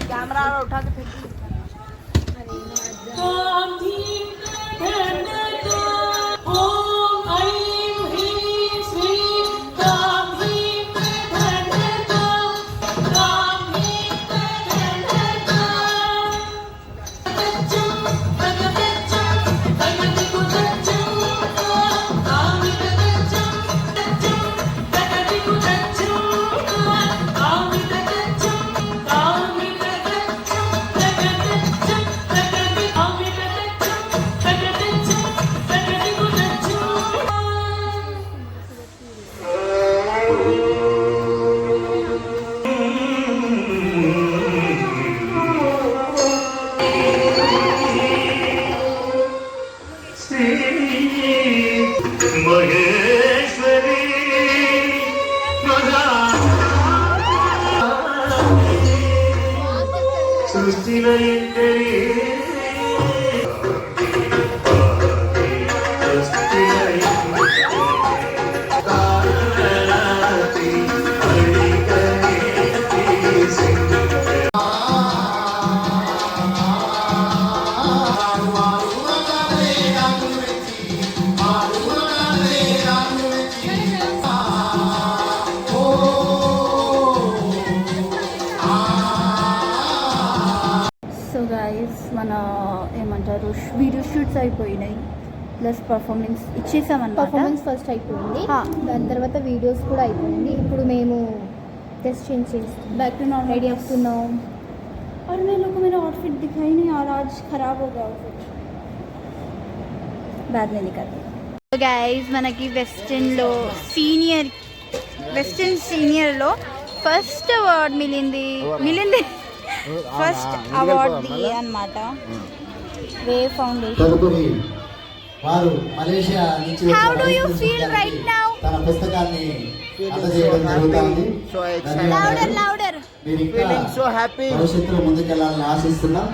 Camera उठा के फेंक మన ఏమంటారు వీడియో షూట్స్ అయిపోయినాయి ప్లస్ పర్ఫార్మెన్స్ ఇచ్చేసామన్నమాట. పర్ఫార్మెన్స్ ఫస్ట్ అయిపోయింది, దాని తర్వాత వీడియోస్ కూడా అయిపోయింది. ఇప్పుడు మేము test change back to normal ready అవుతున్నాం. और मैं लोगों को मेरा आउटफिट दिखाई नहीं और आज खराब हो गया आउटफिट, बाद में दिखाते. तो गाइस మనకి వెస్టర్న్ సీనియర్ లో ఫస్ట్ అవార్డ్ మిలింది ఫస్ట్ అవార్డ్ అన్నమాట వే ఫౌండేషన్. వారు మలేషియా నుంచి how do you feel right now? తన పుస్తకాన్ని అందజేయడం జరుగుతుంది. Louder feeling so happy. భవిష్యత్తులో ముందుకెళ్లాలని ఆశిస్తున్నాం.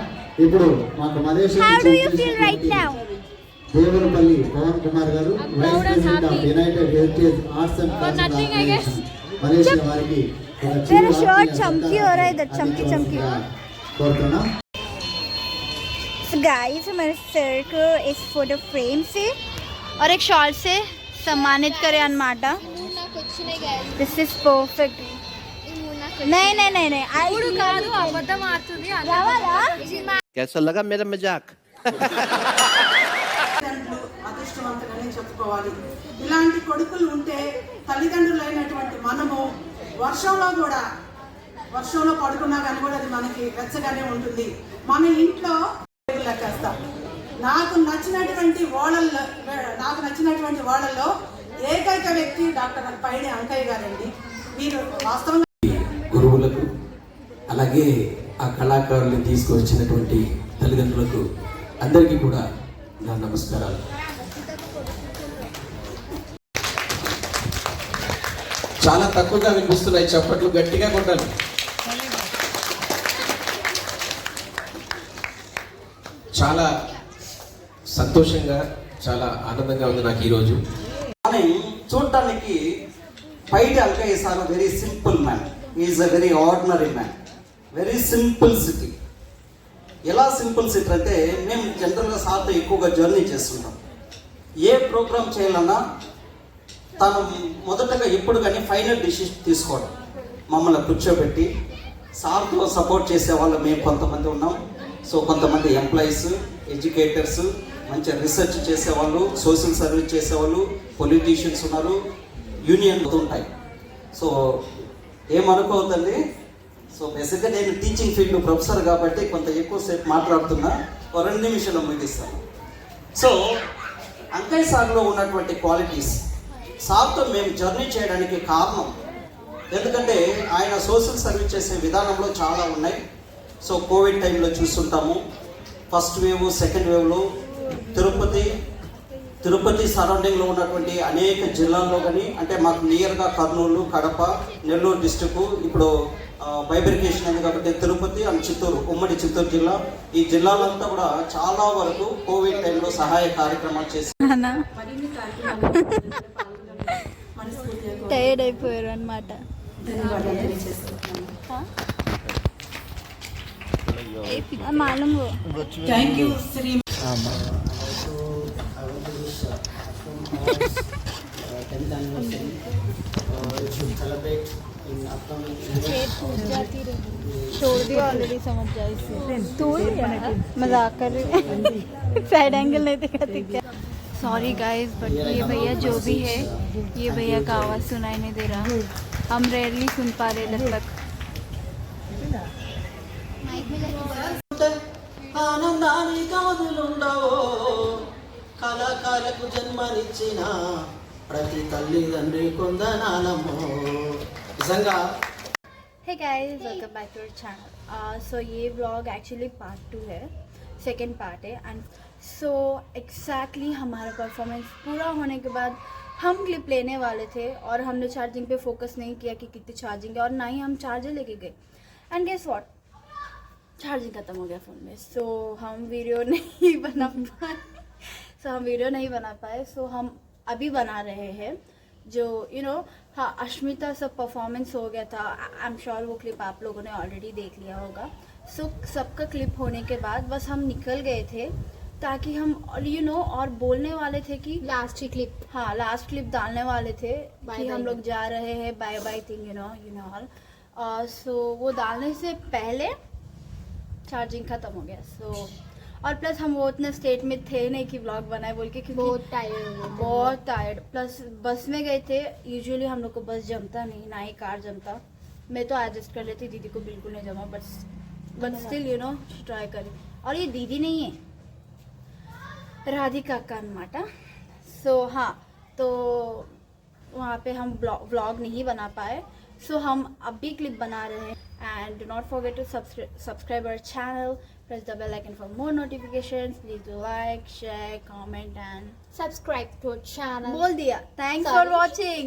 ఇప్పుడు మాకు Malaysia how do you feel right now? Devarapalli Pavan Kumar గారు vice president of United Heritage Arts and Cultural Organisation Malaysia वाली मेरा शर्ट चमकी हो रहा है इधर, चमकी गाइस. मेरे सर को इस फोटो फ्रेम से और एक शॉल से सम्मानित करे अनमाटा. This is perfect. नहीं कैसा लगा मेरा मजाक? అదృష్టవంతులని చెప్పుకోవాలి. ఇలాంటి కొడుకులు ఉంటే తల్లిదండ్రులైనటువంటి మనము వర్షంలో పడుకున్నా కానీ కూడా అది మనకి వెచ్చగానే ఉంటుంది. మన ఇంట్లో లెక్కేస్తాం. నాకు నచ్చినటువంటి వాళ్ళల్లో ఏకైక వ్యక్తి డాక్టర్ పైడి అంకయ్య గారండి. మీరు వాస్తవంగా గురువులకు అలాగే ఆ కళాకారులను తీసుకువచ్చినటువంటి తల్లిదండ్రులకు అందరికీ కూడా నా నమస్కారాలు. చాలా తక్కువగా వినిపిస్తున్నాయి చప్పట్లు, గట్టిగా కొట్టాలి. చాలా సంతోషంగా చాలా ఆనందంగా ఉంది నాకు ఈరోజు. కానీ చూడటానికి Paidi Ankaiah sir very simple man, is a very ordinary man, very simple city. ఎలా సింపుల్ సిటీ అంటే మేము జనరల్గా సార్తో ఎక్కువగా జర్నీ చేస్తుంటాం. ఏ ప్రోగ్రామ్ చేయాలన్నా తను మొదటగా ఎప్పుడు కానీ ఫైనల్ డిసిషన్ తీసుకోవడం, మమ్మల్ని కూర్చోబెట్టి సార్తో సపోర్ట్ చేసే వాళ్ళు మేము కొంతమంది ఉన్నాం. సో కొంతమంది ఎంప్లాయీస్, ఎడ్యుకేటర్స్, మంచి రీసెర్చ్ చేసేవాళ్ళు, సోషల్ సర్వీస్ చేసేవాళ్ళు, పొలిటీషియన్స్ ఉన్నారు, యూనియన్ ఉంటాయి. సో ఏమనుకోవద్దండి. సో బేసిక్గా నేను టీచింగ్ ఫీల్డ్ ప్రొఫెసర్ కాబట్టి కొంత ఎక్కువసేపు మాట్లాడుతున్నా, 2 నిమిషాలు ముగిస్తాను. సో అంకయ్య సార్లో ఉన్నటువంటి క్వాలిటీస్ సార్తో మేము జర్నీ చేయడానికి కారణం, ఎందుకంటే ఆయన సోషల్ సర్వీస్ చేసే విధానంలో చాలా ఉన్నాయి. సో కోవిడ్ టైంలో చూస్తుంటాము, ఫస్ట్ వేవ్, సెకండ్ వేవ్లో తిరుపతి సరౌండింగ్లో ఉన్నటువంటి అనేక జిల్లాల్లో కానీ, అంటే మాకు నియర్గా కర్నూలు, కడప, నెల్లూరు డిస్టిక్, ఇప్పుడు బైబ్రికేషన్ అయింది కాబట్టి తిరుపతి అండ్ చిత్తూరు, ఉమ్మడి చిత్తూరు జిల్లా, ఈ జిల్లాలంతా కూడా చాలా వరకు కోవిడ్ టైంలో సహాయ కార్యక్రమాలు చేసి మరిన్ని కార్యక్రమాలు మనస్ఫూర్తిగా టైర్డ్ అయిపోయారు అనమాట. ధన్యవాదాలు తెలియజేస్తున్నాను. मालूम हो థ్యాంక్ యూ శ్రీ छोड़ दिया ऑलरेडी, समझ जाए तू मजाक कर रही साइड एंगल नहीं दिखाती क्या. सॉरी गाइस, बट ये भैया जो भी है, ये भैया का आवाज़ सुनाई नहीं दे रहा. हम रेयरली सुन पा रहे लगभग. ఆనందానికి అవధులుండవో, కళాకారులకు జన్మనిచ్చిన ప్రతి తల్లిదండ్రి కొందనాలమ్మో. నిజంగా Hey guys, welcome back to our channel. So ये vlog actually part 2 है, second part है. And so exactly हमारा परफॉर्मेंस पूरा होने के बाद हम क्लिप लेने वाले थे और हमने चार्जिंग पे फोकस नहीं किया कि कितनी चार्जिंग है, और ना ही हम चार्जर लेके गए. एंड गेस व्हाट, चार्जिंग ख़त्म हो गया फ़ोन में. सो हम वीडियो नहीं बना पाए. सो हम अभी बना रहे हैं जो हाँ, अश्मिता सब परफॉर्मेंस हो गया था. आई एम श्योर वो क्लिप आप लोगों ने ऑलरेडी देख लिया होगा. सो सबका क्लिप होने के बाद बस हम निकल गए थे, ताकि हम और बोलने वाले थे कि लास्ट क्लिप, हाँ लास्ट क्लिप डालने वाले थे Bye कि bye. हम लोग जा रहे हैं, बाय बाय थिंग ऑल. सो वो डालने से पहले चार्जिंग ख़त्म हो गया. सो और प्लस हम वो उतने स्टेट में थे नहीं कि व्लॉग बनाए बोल के, क्योंकि बहुत टायर्ड हो गए. बहुत टायर्ड. प्लस बस में गए थे, यूजुअली हम लोग को बस जमता नहीं, ना ही कार जमता. मैं तो एडजस्ट कर लेती, दीदी को बिल्कुल नहीं जमा, बट स्टिल ट्राई करी. और ये दीदी नहीं है, राधिका का अनमाटा. सो हाँ, तो वहाँ पे हम व्लॉग नहीं बना पाए. सो हम अब भी क्लिप बना रहे हैं. And do not forget to subscribe our channel, press the bell icon for more notifications. Please do like, share, comment and Subscribe to our channel. बोल दिया. Thanks Sorry. for watching.